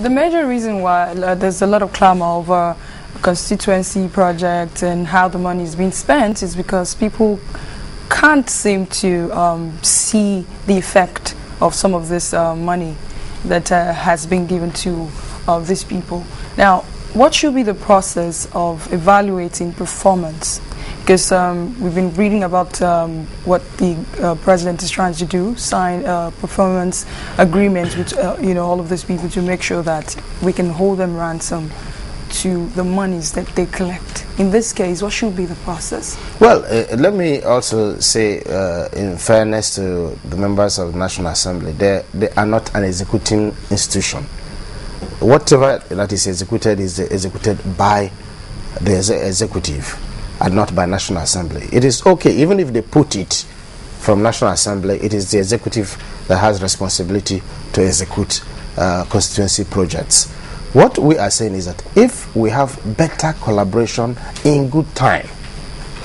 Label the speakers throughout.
Speaker 1: the major reason why there's a lot of clamor over constituency projects and how the money is being spent is because people can't seem to see the effect of some of this money that has been given to these people. Now, what should be the process of evaluating performance? Because we've been reading about what the president is trying to do, sign performance agreements with all of these people to make sure that we can hold them ransom to the monies that they collect. In this case, what should be the process? Well,
Speaker 2: let me also say, in fairness to the members of the National Assembly, they are not an executing institution. Whatever that is executed by the executive and not by National Assembly. It is okay, even if they put it from National Assembly, it is the executive that has responsibility to execute constituency projects. What we are saying is that if we have better collaboration in good time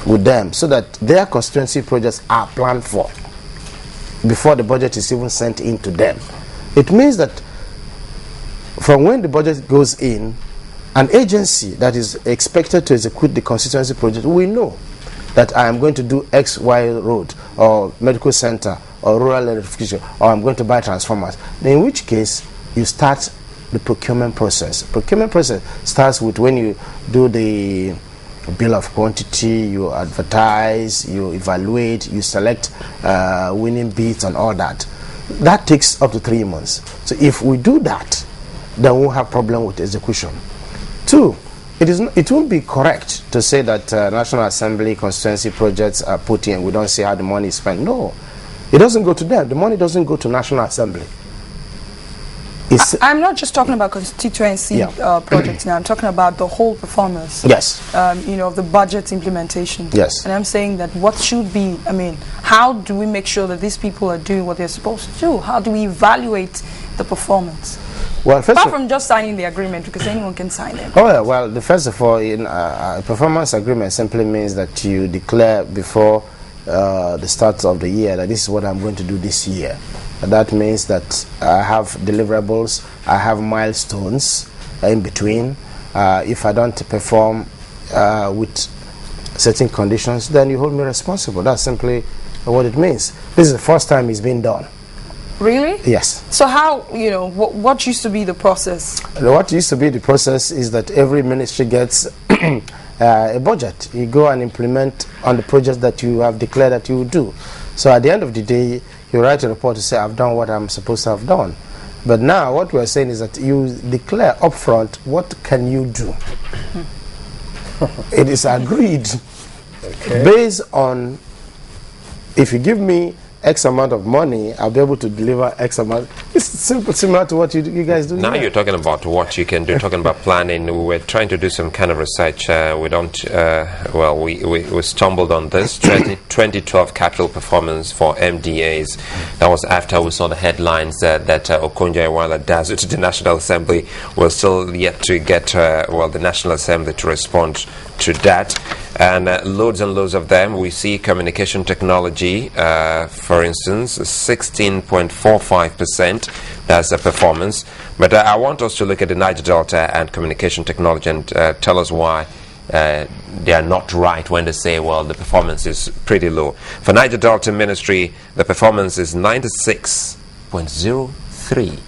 Speaker 2: with them so that their constituency projects are planned for before the budget is even sent in to them, it means that from when the budget goes in, an agency that is expected to execute the constituency project will know that I am going to do XY road or medical center or rural electrification, or I'm going to buy transformers. In which case, you start the procurement process. Procurement process starts with when you do the bill of quantity, you advertise, you evaluate, you select winning bids and all that. That takes up to 3 months. So if we do that, then we won't have problem with execution. 2, it won't be correct to say that National Assembly constituency projects are put in, we don't see how the money is spent. No, it doesn't go to them. The money doesn't go to National Assembly.
Speaker 1: I'm not just talking about constituency projects now. I'm talking about the whole performance.
Speaker 2: Yes.
Speaker 1: Of the budget implementation.
Speaker 2: Yes.
Speaker 1: And I'm saying that what should be, how do we make sure that these people are doing what they're supposed to do? How do we evaluate the performance?
Speaker 2: Well,
Speaker 1: apart from just signing the agreement, because anyone can sign it.
Speaker 2: Oh, yeah, well, first of all, in a performance agreement simply means that you declare before the start of the year that this is what I'm going to do this year. That means that I have deliverables, I have milestones in between. If I don't perform with certain conditions, then you hold me responsible. That's simply what it means. This is the first time it's been done.
Speaker 1: Really?
Speaker 2: Yes.
Speaker 1: So how, what used to be the process?
Speaker 2: What used to be the process is that every ministry gets a budget. You go and implement on the projects that you have declared that you will do. So at the end of the day, you write a report to say, I've done what I'm supposed to have done. But now what we're saying is that you declare upfront what can you do. It is agreed based on, if you give me X amount of money, I'll be able to deliver X amount. It's simple, similar to what you guys do.
Speaker 3: Now you're talking about what you can do, talking about planning. We were trying to do some kind of research. We stumbled on this 2012 capital performance for MDAs. That was after we saw the headlines that Okonjo-Iweala does it to the National Assembly. We're still yet to get the National Assembly to respond to that. And loads and loads of them. We see communication technology, for instance, 16.45%. That's a performance. But I want us to look at the Niger Delta and communication technology and tell us why they are not right when they say, well, the performance is pretty low. For Niger Delta Ministry, the performance is 96.03.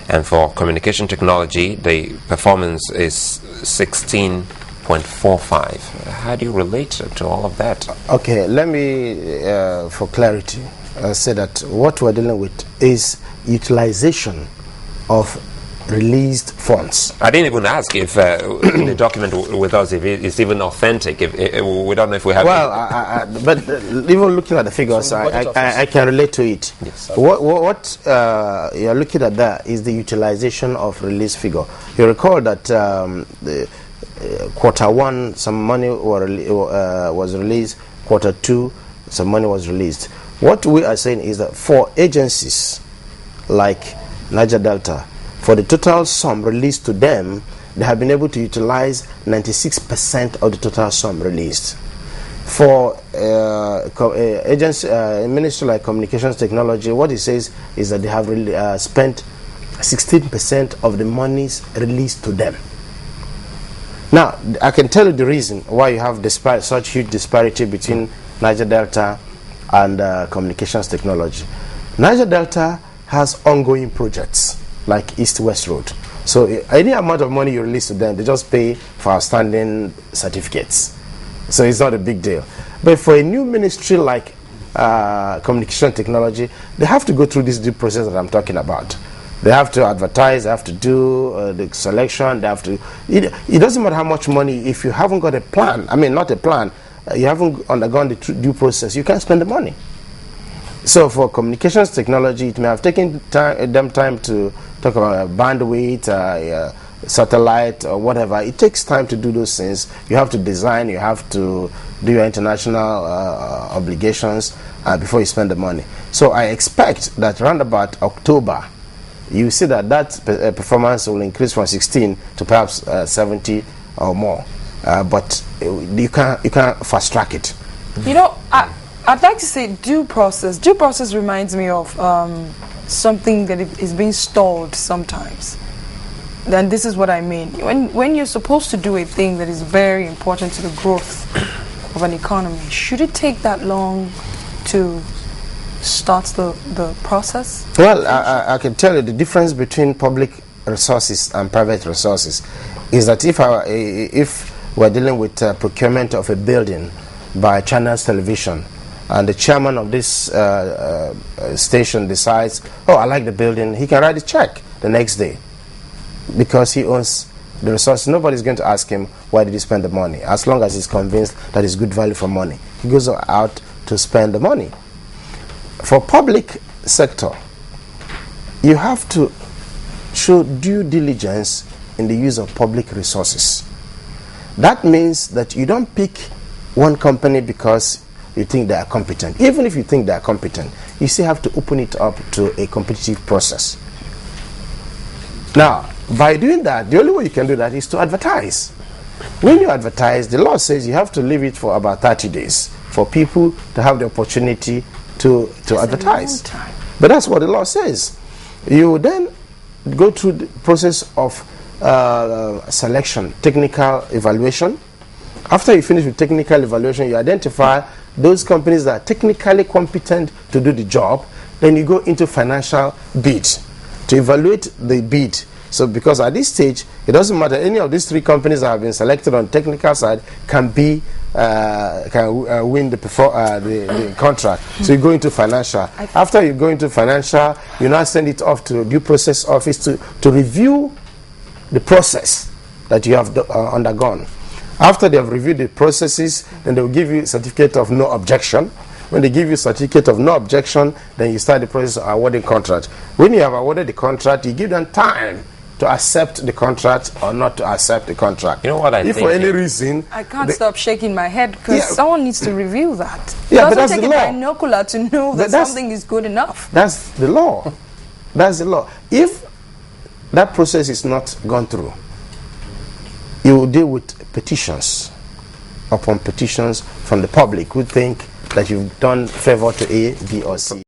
Speaker 3: And for communication technology, the performance is 16.45. How do you relate to all of that?
Speaker 2: Okay, let me, for clarity, say that what we're dealing with is utilization of released funds.
Speaker 3: I didn't even ask if the document with us, if it's even authentic. If we don't know if we have.
Speaker 2: Well, but even looking at the figures, I can relate to it.
Speaker 3: Yes.
Speaker 2: What you're looking at there is the utilization of release figure. You recall that the quarter 1, some money was released. Quarter 2, some money was released. What we are saying is that for agencies like Niger Delta, for the total sum released to them, they have been able to utilize 96% of the total sum released. For agency, ministry like Communications Technology, what it says is that they have really spent 16% of the monies released to them. Now, I can tell you the reason why you have such huge disparity between Niger Delta and communications technology. Niger Delta has ongoing projects like East-West Road. So any amount of money you release to them, they just pay for outstanding certificates. So it's not a big deal. But for a new ministry like communication technology, they have to go through this due process that I'm talking about. They have to advertise, they have to do the selection, they have to... It doesn't matter how much money, if you haven't got a plan, I mean not a plan, you haven't undergone the due process, you can't spend the money. So for communications technology, it may have taken them time to talk about bandwidth, satellite, or whatever. It takes time to do those things. You have to design, you have to do your international obligations before you spend the money. So I expect that around about October, you see that performance will increase from 16 to perhaps 70 or more. But you can't fast track it.
Speaker 1: You know, I'd like to say due process. Due process reminds me of something that is being stalled sometimes. Then this is what I mean. When you're supposed to do a thing that is very important to the growth of an economy, should it take that long to start the process?
Speaker 2: Well, I can tell you the difference between public resources and private resources is that if we're dealing with procurement of a building by Channels Television, and the chairman of this station decides, oh, I like the building, he can write a check the next day because he owns the resource. Nobody's going to ask him why did he spend the money, as long as he's convinced that it's good value for money. He goes out to spend the money. For public sector, you have to show due diligence in the use of public resources. That means that you don't pick one company because you think they are competent. Even if you think they are competent, you still have to open it up to a competitive process. Now, by doing that, the only way you can do that is to advertise. When you advertise, the law says you have to leave it for about 30 days for people to have the opportunity to advertise. But that's what the law says. You then go through the process of selection, technical evaluation. After you finish with technical evaluation, you identify those companies that are technically competent to do the job. Then you go into financial bid to evaluate the bid. So because at this stage, it doesn't matter, any of these three companies that have been selected on the technical side can win the contract. So you go into financial. After you go into financial, you now send it off to due process office to review the process that you have undergone. After they have reviewed the processes, then they will give you a certificate of no objection. When they give you a certificate of no objection, then you start the process of awarding contract. When you have awarded the contract, you give them time to accept the contract or not to accept the contract.
Speaker 3: You know what I think?
Speaker 2: If for any reason...
Speaker 1: I can't stop shaking my head because someone needs to review that.
Speaker 2: Yeah, but that's the law.
Speaker 1: It doesn't take a binocular to know that something is good enough.
Speaker 2: That's the law. That's the law. If that process is not gone through, you will deal with petitions upon petitions from the public who think that you've done favor to A, B, or C.